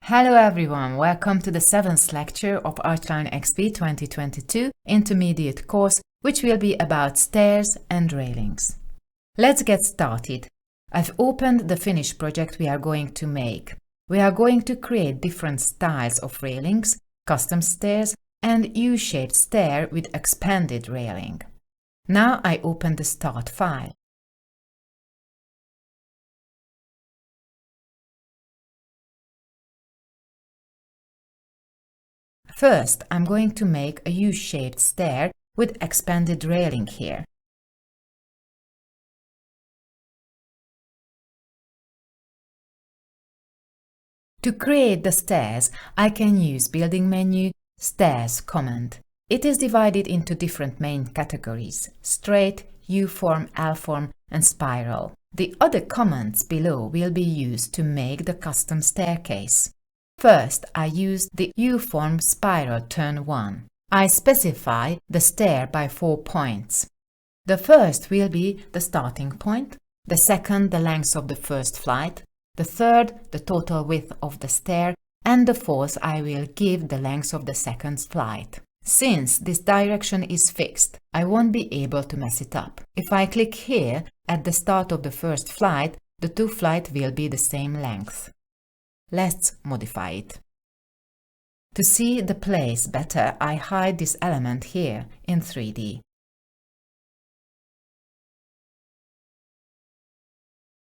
Hello everyone, welcome to the 7th lecture of ARCHLine.XP 2022 intermediate course, which will be about stairs and railings. Let's get started. I've opened the finished project we are going to make. We are going to create different styles of railings, custom stairs, and U-shaped stair with expanded railing. Now I open the start file. First, I'm going to make a U-shaped stair with expanded railing here. To create the stairs, I can use Building menu, Stairs command. It is divided into different main categories: straight, U-form, L-form, and spiral. The other commands below will be used to make the custom staircase. First, I use the U-form spiral turn 1. I specify the stair by 4 points. The first will be the starting point, the second the length of the first flight, the third the total width of the stair, and the fourth I will give the length of the second flight. Since this direction is fixed, I won't be able to mess it up. If I click here at the start of the first flight, the two flights will be the same length. Let's modify it. To see the place better, I hide this element here in 3D.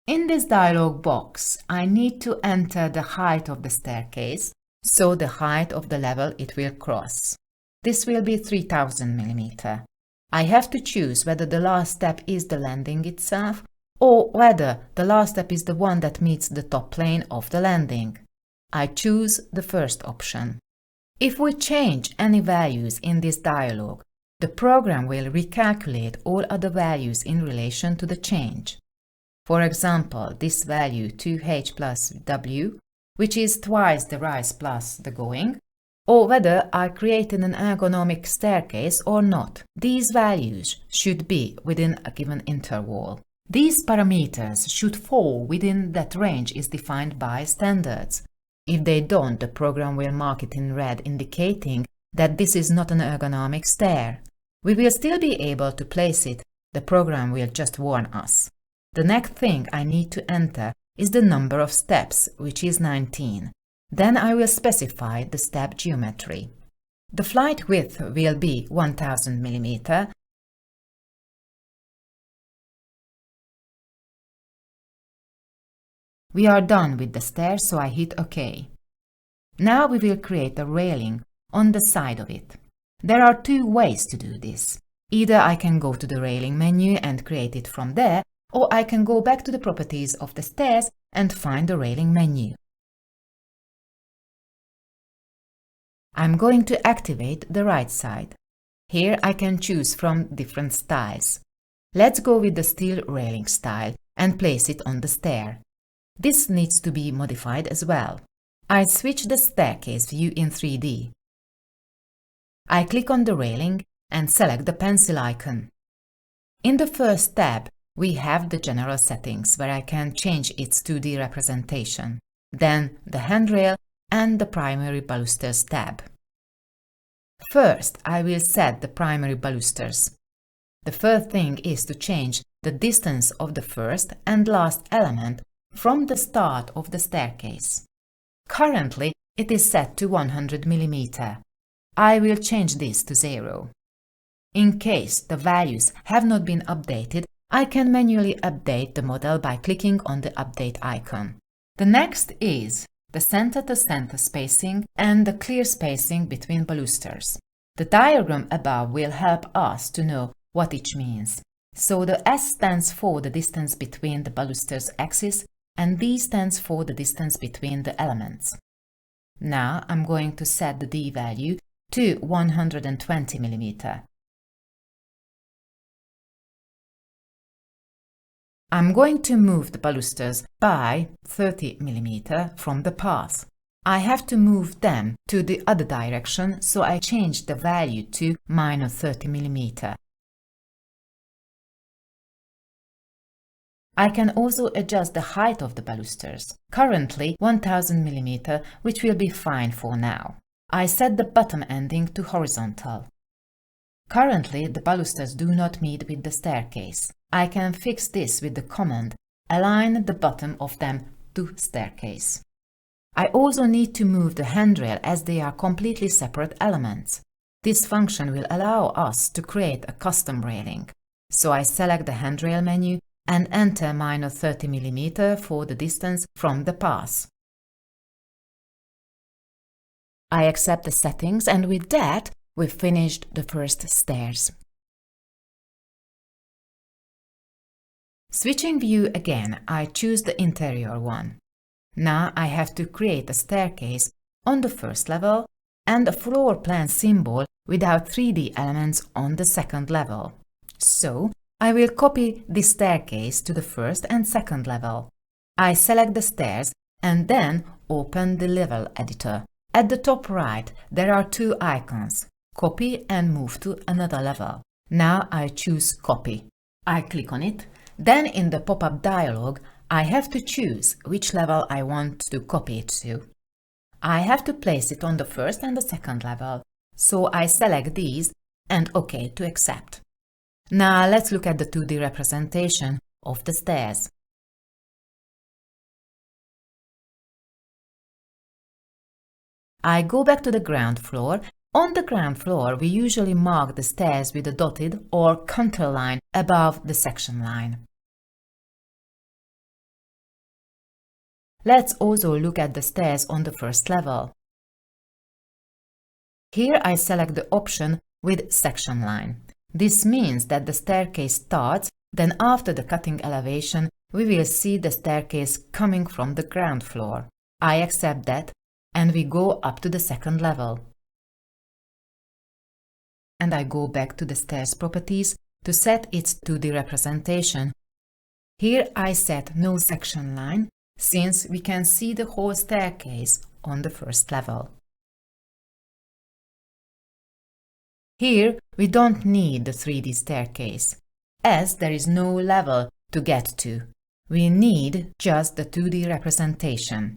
In this dialog box, I need to enter the height of the staircase, so the height of the level it will cross. This will be 3000 mm. I have to choose whether the last step is the landing itself, or whether the last step is the one that meets the top plane of the landing. I choose the first option. If we change any values in this dialog, the program will recalculate all other values in relation to the change. For example, this value 2h plus w, which is twice the rise plus the going, or whether I created an ergonomic staircase or not. These values should be within a given interval. These parameters should fall within that range is defined by standards. If they don't, the program will mark it in red, indicating that this is not an ergonomic stair. We will still be able to place it, the program will just warn us. The next thing I need to enter is the number of steps, which is 19. Then I will specify the step geometry. The flight width will be 1000 mm. We are done with the stair, so I hit OK. Now we will create a railing on the side of it. There are two ways to do this. Either I can go to the railing menu and create it from there, or I can go back to the properties of the stairs and find the railing menu. I'm going to activate the right side. Here I can choose from different styles. Let's go with the steel railing style and place it on the stair. This needs to be modified as well. I switch the staircase view in 3D. I click on the railing and select the pencil icon. In the first tab, we have the general settings where I can change its 2D representation, then the handrail and the primary balusters tab. First, I will set the primary balusters. The first thing is to change the distance of the first and last element from the start of the staircase. Currently, it is set to 100 mm. I will change this to 0. In case the values have not been updated, I can manually update the model by clicking on the update icon. The next is the center-to-center spacing and the clear spacing between balusters. The diagram above will help us to know what each means. So the S stands for the distance between the balusters' axis, and D stands for the distance between the elements. Now I'm going to set the D value to 120 mm. I'm going to move the balusters by 30 mm from the path. I have to move them to the other direction, so I change the value to -30 mm. I can also adjust the height of the balusters, currently 1000 mm, which will be fine for now. I set the bottom ending to horizontal. Currently, the balusters do not meet with the staircase. I can fix this with the command align the bottom of them to staircase. I also need to move the handrail as they are completely separate elements. This function will allow us to create a custom railing. So I select the handrail menu and enter -30 mm for the distance from the pass. I accept the settings, and with that, we've finished the first stairs. Switching view again, I choose the interior one. Now I have to create a staircase on the first level and a floor plan symbol without 3D elements on the second level. So, I will copy this staircase to the first and second level. I select the stairs and then open the level editor. At the top right, there are two icons, copy and move to another level. Now I choose copy. I click on it. Then in the pop-up dialog, I have to choose which level I want to copy it to. I have to place it on the first and the second level, so I select these and OK to accept. Now let's look at the 2D representation of the stairs. I go back to the ground floor. On the ground floor, we usually mark the stairs with a dotted or contour line above the section line. Let's also look at the stairs on the first level. Here I select the option with section line. This means that the staircase starts, then after the cutting elevation, we will see the staircase coming from the ground floor. I accept that, and we go up to the second level. And I go back to the stairs properties to set its 2D representation. Here I set no section line, since we can see the whole staircase on the first level. Here we don't need the 3D staircase, as there is no level to get to. We need just the 2D representation.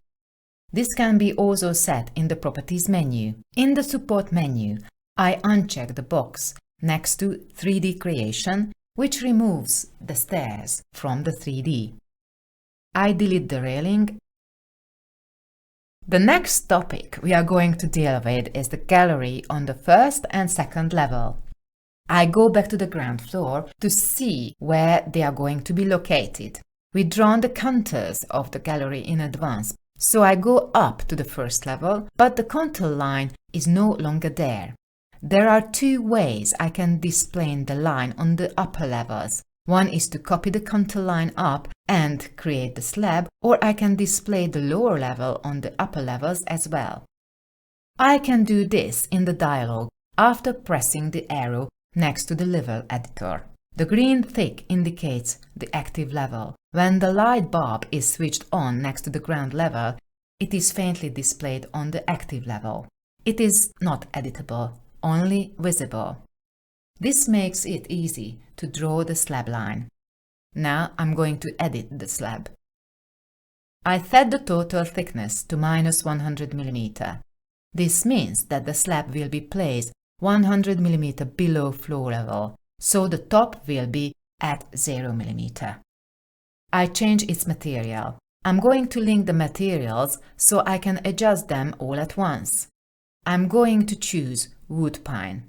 This can be also set in the Properties menu. In the Support menu, I uncheck the box next to 3D Creation, which removes the stairs from the 3D. I delete the railing. The next topic we are going to deal with is the gallery on the first and second level. I go back to the ground floor to see where they are going to be located. We've drawn the contours of the gallery in advance, so I go up to the first level, but the contour line is no longer there. There are two ways I can display the line on the upper levels. One is to copy the contour line up and create the slab, or I can display the lower level on the upper levels as well. I can do this in the dialog after pressing the arrow next to the level editor. The green tick indicates the active level. When the light bulb is switched on next to the ground level, it is faintly displayed on the active level. It is not editable, only visible. This makes it easy to draw the slab line. Now I'm going to edit the slab. I set the total thickness to -100 mm. This means that the slab will be placed 100 mm below floor level, so the top will be at 0 mm. I change its material. I'm going to link the materials so I can adjust them all at once. I'm going to choose wood pine.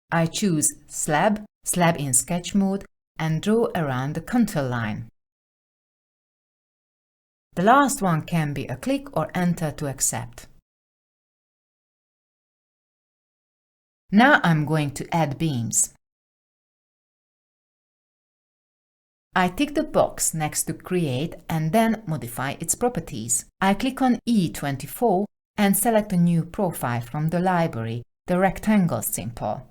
I choose slab in sketch mode, and draw around the contour line. The last one can be a click or enter to accept. Now I'm going to add beams. I tick the box next to Create and then modify its properties. I click on E24 and select a new profile from the library, the rectangle symbol.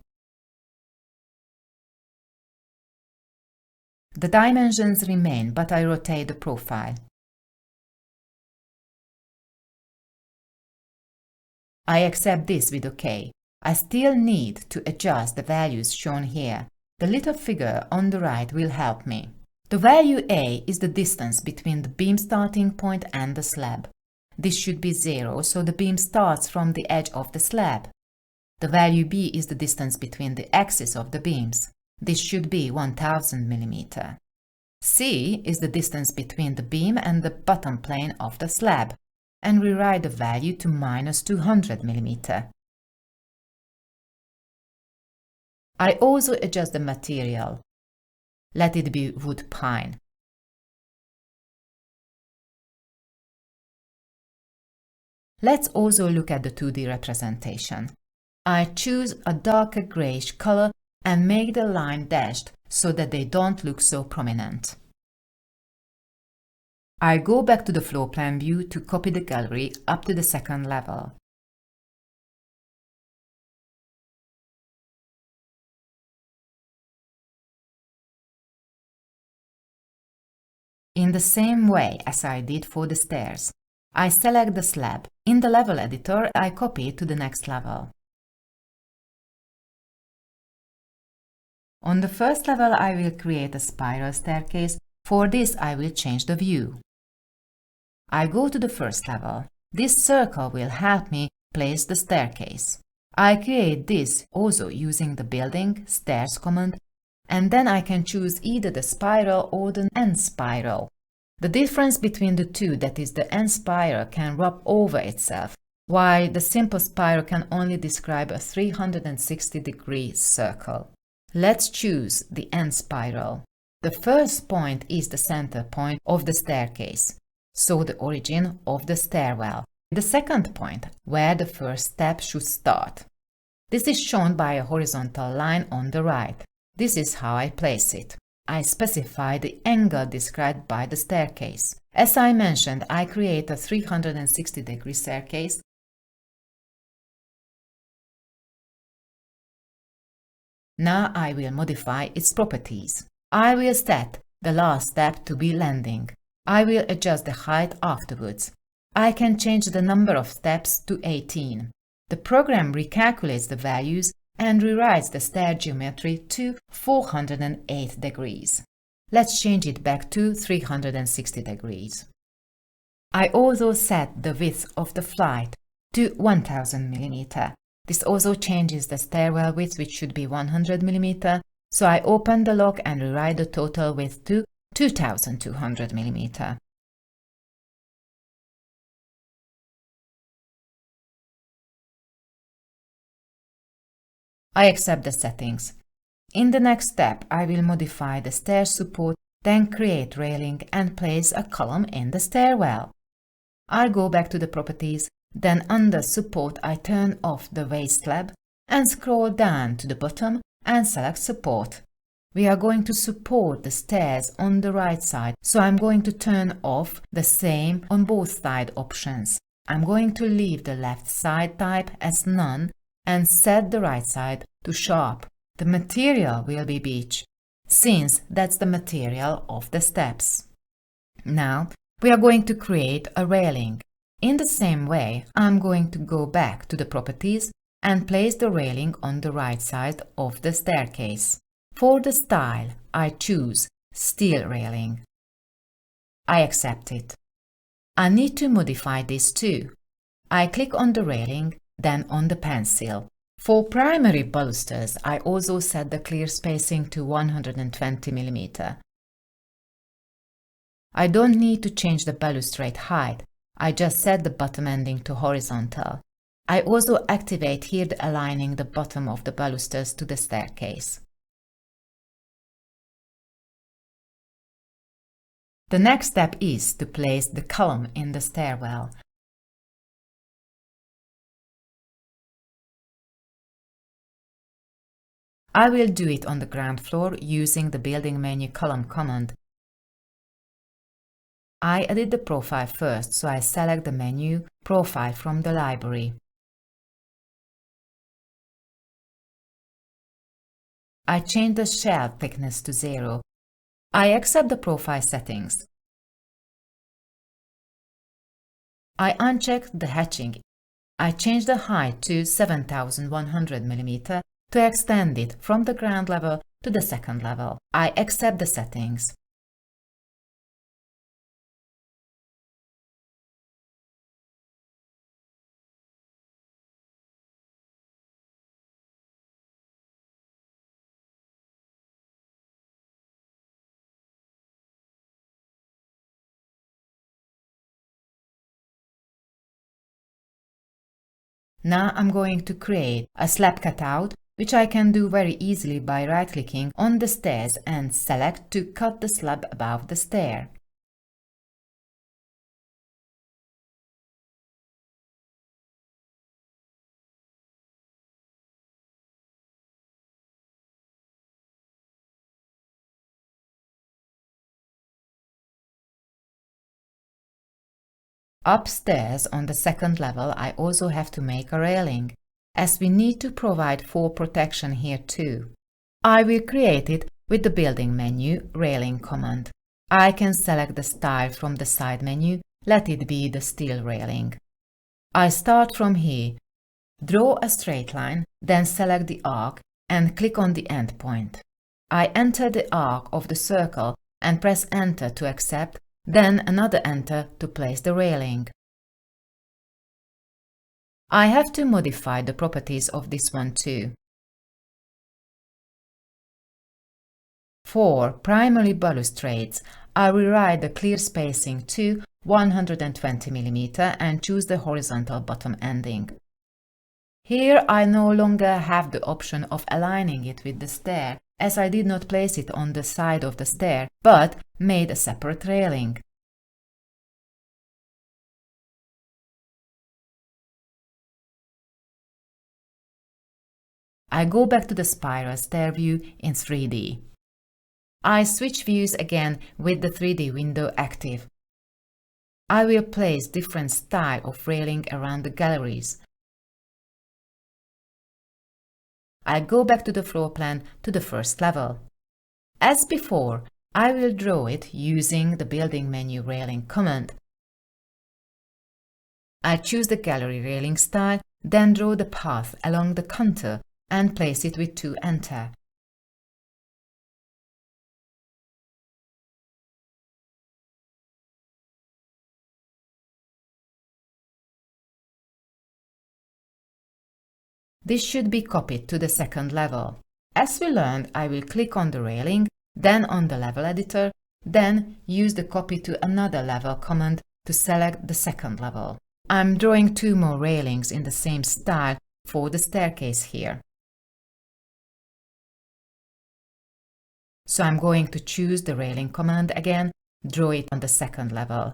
The dimensions remain, but I rotate the profile. I accept this with OK. I still need to adjust the values shown here. The little figure on the right will help me. The value A is the distance between the beam starting point and the slab. This should be 0, so the beam starts from the edge of the slab. The value B is the distance between the axes of the beams. This should be 1000 mm. C is the distance between the beam and the bottom plane of the slab, and rewrite the value to -200 mm. I also adjust the material. Let it be wood pine. Let's also look at the 2D representation. I choose a darker grayish color and make the line dashed so that they don't look so prominent. I go back to the floor plan view to copy the gallery up to the second level. In the same way as I did for the stairs, I select the slab. In the level editor, I copy it to the next level. On the first level, I will create a spiral staircase. For this, I will change the view. I go to the first level. This circle will help me place the staircase. I create this also using the building stairs command, and then I can choose either the spiral or the end spiral. The difference between the two, that is the end spiral, can rub over itself, while the simple spiral can only describe a 360-degree circle. Let's choose the end spiral. The first point is the center point of the staircase, so the origin of the stairwell. The second point, where the first step should start. This is shown by a horizontal line on the right. This is how I place it. I specify the angle described by the staircase. As I mentioned, I create a 360-degree staircase. Now I will modify its properties. I will set the last step to be landing. I will adjust the height afterwards. I can change the number of steps to 18. The program recalculates the values and rewrites the stair geometry to 408 degrees. Let's change it back to 360 degrees. I also set the width of the flight to 1000 mm. This also changes the stairwell width, which should be 100 mm, so I open the lock and rewrite the total width to 2200 mm. I accept the settings. In the next step, I will modify the stair support, then create railing and place a column in the stairwell. I go back to the properties, then under support I turn off the waist slab and scroll down to the bottom and select support. We are going to support the stairs on the right side, so I'm going to turn off the same on both side options. I'm going to leave the left side type as none and set the right side to sharp. The material will be beech, since that's the material of the steps. Now, we are going to create a railing. In the same way, I'm going to go back to the properties and place the railing on the right side of the staircase. For the style, I choose steel railing. I accept it. I need to modify this too. I click on the railing, then on the pencil. For primary balusters, I also set the clear spacing to 120 mm. I don't need to change the balustrade height. I just set the bottom ending to horizontal. I also activate here the aligning the bottom of the balusters to the staircase. The next step is to place the column in the stairwell. I will do it on the ground floor using the building menu column command. I edit the profile first, so I select the menu Profile from the library. I change the shell thickness to 0. I accept the profile settings. I uncheck the hatching. I changed the height to 7100 mm to extend it from the ground level to the second level. I accept the settings. Now I'm going to create a slab cutout, which I can do very easily by right-clicking on the stairs and select to cut the slab above the stair. Upstairs on the second level I also have to make a railing, as we need to provide fall protection here too. I will create it with the building menu railing command. I can select the style from the side menu, let it be the steel railing. I start from here, draw a straight line, then select the arc and click on the end point. I enter the arc of the circle and press enter to accept, then another enter to place the railing. I have to modify the properties of this one too. For primary balustrades, I rewrite the clear spacing to 120 mm and choose the horizontal bottom ending. Here I no longer have the option of aligning it with the stair, as I did not place it on the side of the stair, but made a separate railing. I go back to the spiral stair view in 3D. I switch views again with the 3D window active. I will place different style of railing around the galleries. I go back to the floor plan to the first level. As before, I will draw it using the building menu railing command. I choose the gallery railing style, then draw the path along the contour and place it with 2 enter. This should be copied to the second level. As we learned, I will click on the railing, then on the level editor, then use the copy to another level command to select the second level. I'm drawing 2 more railings in the same style for the staircase here. So I'm going to choose the railing command again, draw it on the second level.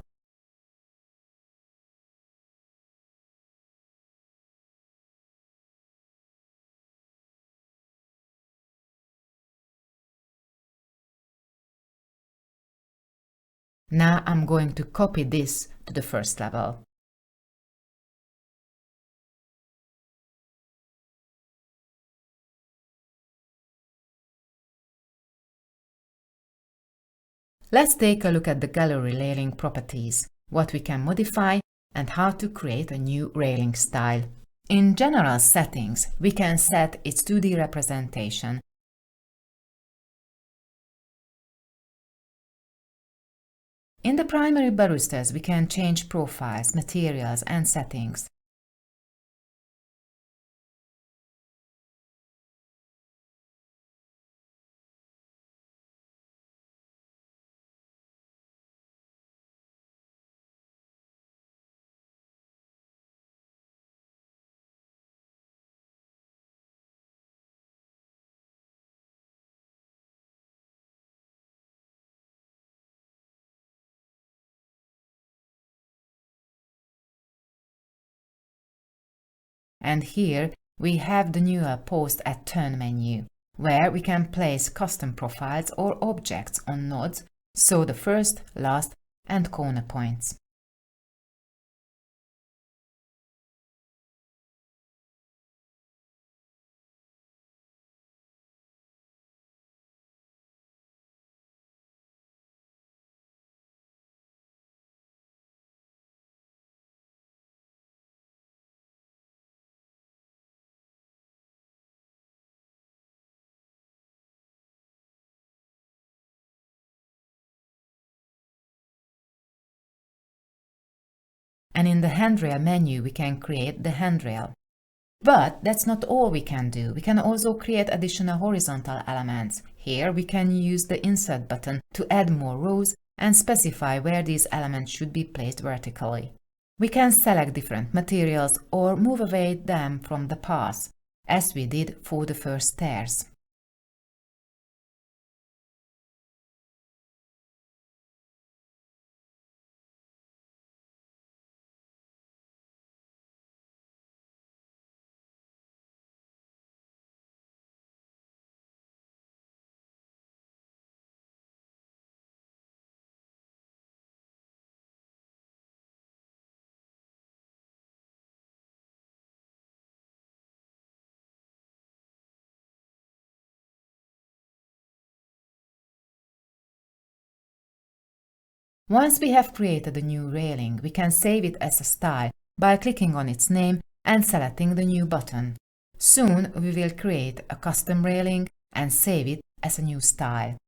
Now I'm going to copy this to the first level. Let's take a look at the gallery railing properties, what we can modify, and how to create a new railing style. In general settings, we can set its 2D representation. In the primary balusters, we can change profiles, materials, and settings. And here we have the newer Post at Turn menu, where we can place custom profiles or objects on nodes, so the first, last, and corner points. and in the Handrail menu we can create the handrail. But that's not all we can do. We can also create additional horizontal elements. Here we can use the Insert button to add more rows and specify where these elements should be placed vertically. We can select different materials or move away them from the path, as we did for the first stairs. Once we have created a new railing, we can save it as a style by clicking on its name and selecting the new button. Soon we will create a custom railing and save it as a new style.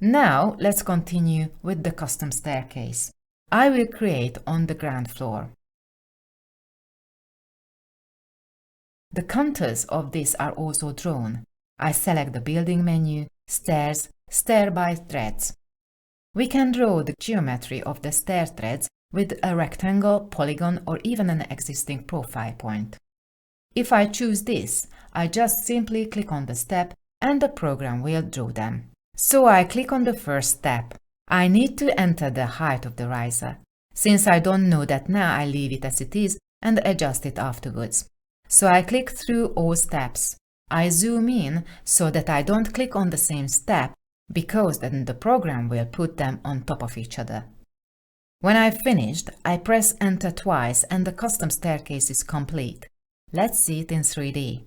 Now let's continue with the custom staircase. I will create on the ground floor. The contours of this are also drawn. I select the building menu, stairs, stair by threads. We can draw the geometry of the stair threads with a rectangle, polygon, or even an existing profile point. If I choose this, I just simply click on the step and the program will draw them. So I click on the first step. I need to enter the height of the riser. Since I don't know that now, I leave it as it is and adjust it afterwards. So I click through all steps. I zoom in so that I don't click on the same step, because then the program will put them on top of each other. When I've finished, I press Enter twice and the custom staircase is complete. Let's see it in 3D.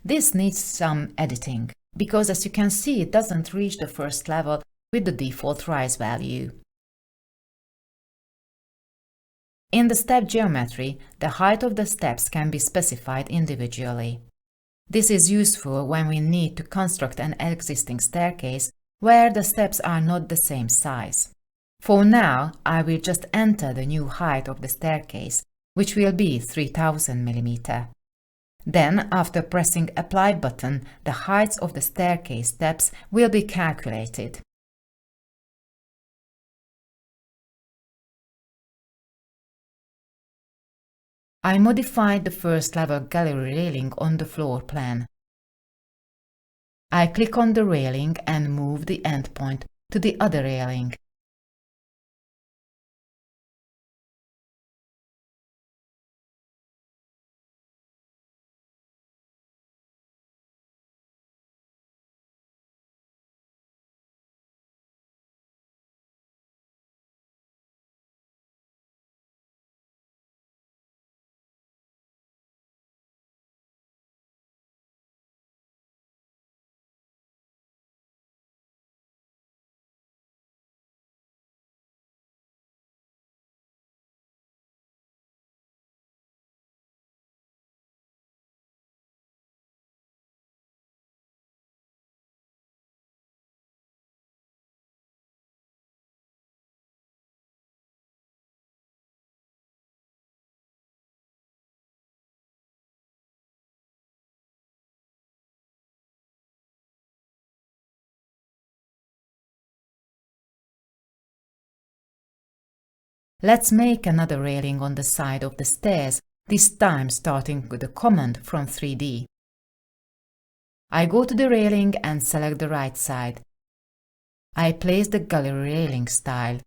This needs some editing, because as you can see, it doesn't reach the first level with the default rise value. In the step geometry, the height of the steps can be specified individually. This is useful when we need to construct an existing staircase where the steps are not the same size. For now, I will just enter the new height of the staircase, which will be 3000 mm. Then, after pressing Apply button, the heights of the staircase steps will be calculated. I modified the first level gallery railing on the floor plan. I click on the railing and move the endpoint to the other railing. Let's make another railing on the side of the stairs, this time starting with a command from 3D. I go to the railing and select the right side. I place the gallery railing style.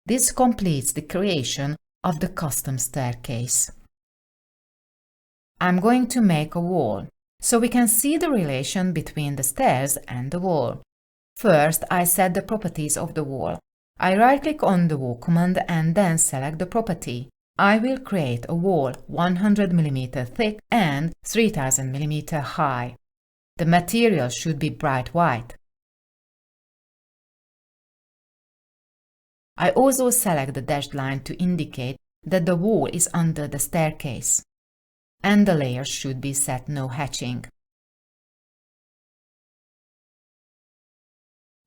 This completes the creation of the custom staircase. I'm going to make a wall, so we can see the relation between the stairs and the wall. First, I set the properties of the wall. I right-click on the wall command and then select the property. I will create a wall 100 mm thick and 3000 mm high. The material should be bright white. I also select the dashed line to indicate that the wall is under the staircase. And the layers should be set no hatching.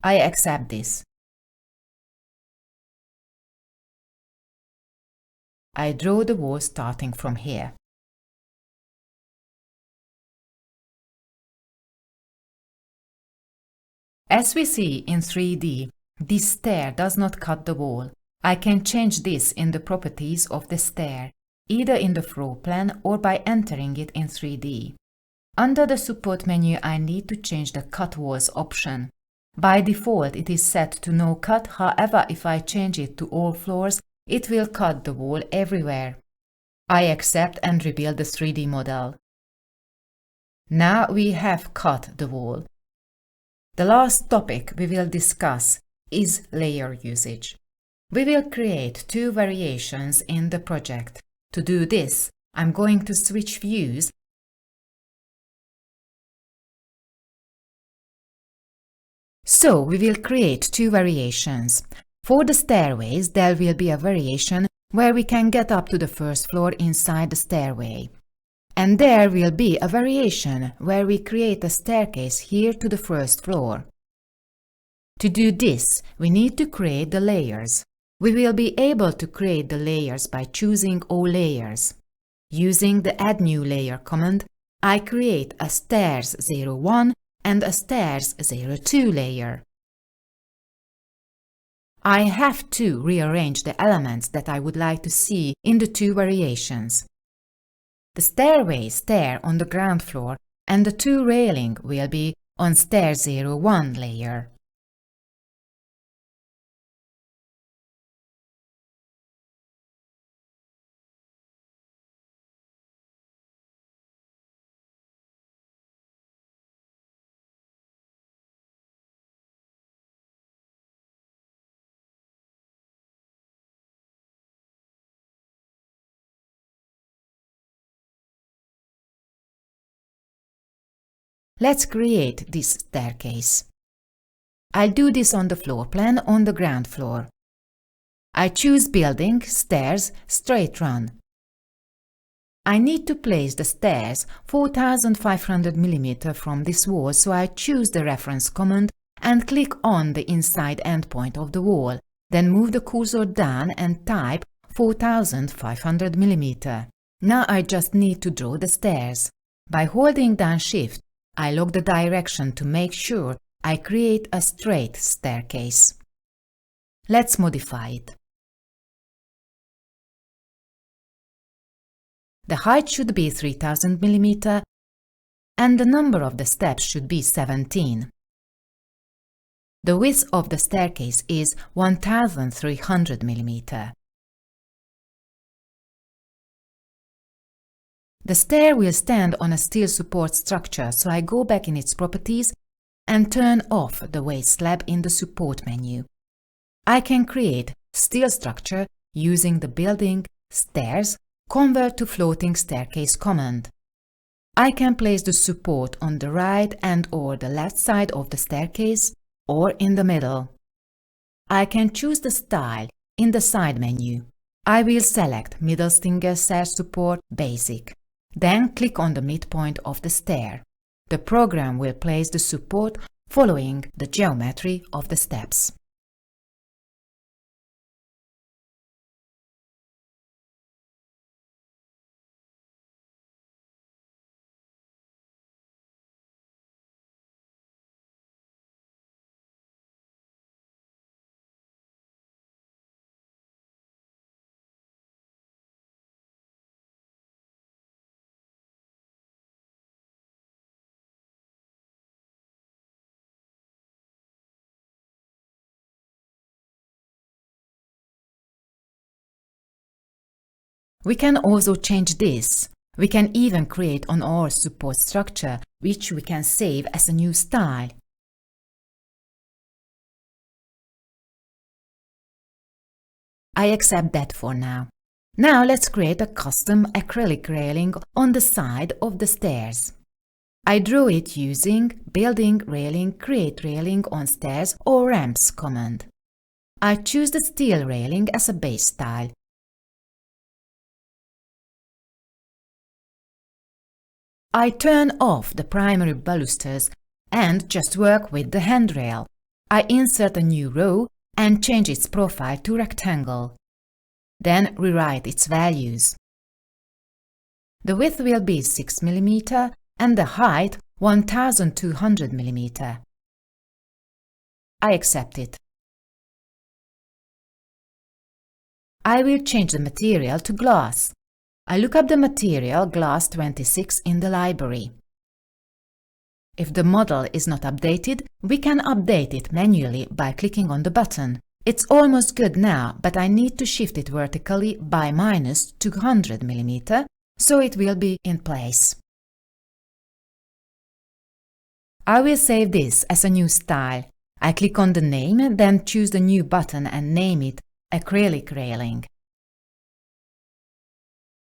I accept this. I draw the wall starting from here. As we see in 3D, this stair does not cut the wall. I can change this in the properties of the stair, either in the floor plan or by entering it in 3D. Under the support menu, I need to change the cut walls option. By default, it is set to no cut, however, if I change it to all floors, it will cut the wall everywhere. I accept and rebuild the 3D model. Now we have cut the wall. The last topic we will discuss is layer usage. We will create 2 variations in the project. To do this, I'm going to switch views So we will create 2 variations. For the stairways, there will be a variation where we can get up to the first floor inside the stairway. And there will be a variation where we create a staircase here to the first floor. To do this, we need to create the layers. We will be able to create the layers by choosing all layers. Using the Add New Layer command, I create a Stairs 01 and a Stairs 02 layer. I have to rearrange the elements that I would like to see in the 2 variations. The stairway stair on the ground floor and the 2 railing will be on Stair 01 layer. Let's create this staircase. I'll do this on the floor plan on the ground floor. I choose Building, Stairs, Straight Run. I need to place the stairs 4500 mm from this wall, so I choose the reference command and click on the inside endpoint of the wall, then move the cursor down and type 4500 mm. Now I just need to draw the stairs. By holding down Shift, I lock the direction to make sure I create a straight staircase. Let's modify it. The height should be 3000 mm and the number of the steps should be 17. The width of the staircase is 1300 mm. The stair will stand on a steel support structure, so I go back in its properties and turn off the weight slab in the support menu. I can create steel structure using the Building, Stairs, Convert to Floating Staircase command. I can place the support on the right and/or the left side of the staircase or in the middle. I can choose the style in the side menu. I will select Middle Stinger Stair Support Basic. Then click on the midpoint of the stair. The program will place the support following the geometry of the steps. We can also change this. We can even create on our support structure, which we can save as a new style. I accept that for now. Now let's create a custom acrylic railing on the side of the stairs. I draw it using Building Railing, Create Railing on Stairs or Ramps command. I choose the steel railing as a base style. I turn off the primary balusters and just work with the handrail. I insert a new row and change its profile to rectangle. Then rewrite its values. The width will be 6 mm and the height 1200 mm. I accept it. I will change the material to glass. I look up the material Glass 26 in the library. If the model is not updated, we can update it manually by clicking on the button. It's almost good now, but I need to shift it vertically by -200 mm, so it will be in place. I will save this as a new style. I click on the name, then choose the new button and name it Acrylic Railing.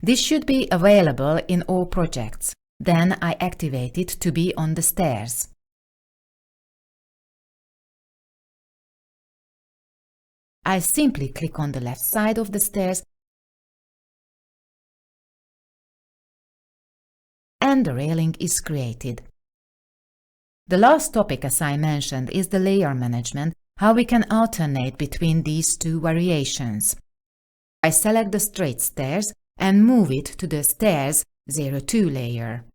This should be available in all projects. Then I activate it to be on the stairs. I simply click on the left side of the stairs and the railing is created. The last topic, as I mentioned, is the layer management, how we can alternate between these two variations. I select the straight stairs and move it to the Stairs 02 layer.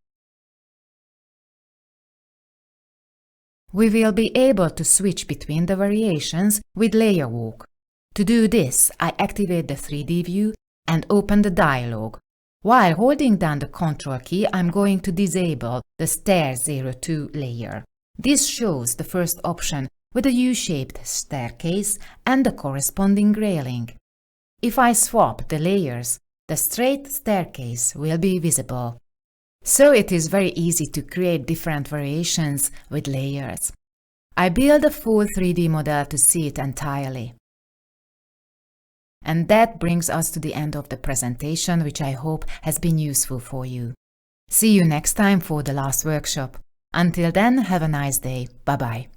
We will be able to switch between the variations with Layer Walk. To do this, I activate the 3D view and open the dialog. While holding down the Ctrl key, I'm going to disable the Stair 02 layer. This shows the first option with a U-shaped staircase and the corresponding railing. If I swap the layers, the straight staircase will be visible. So it is very easy to create different variations with layers. I build a full 3D model to see it entirely. And that brings us to the end of the presentation, which I hope has been useful for you. See you next time for the last workshop. Until then, have a nice day. Bye-bye.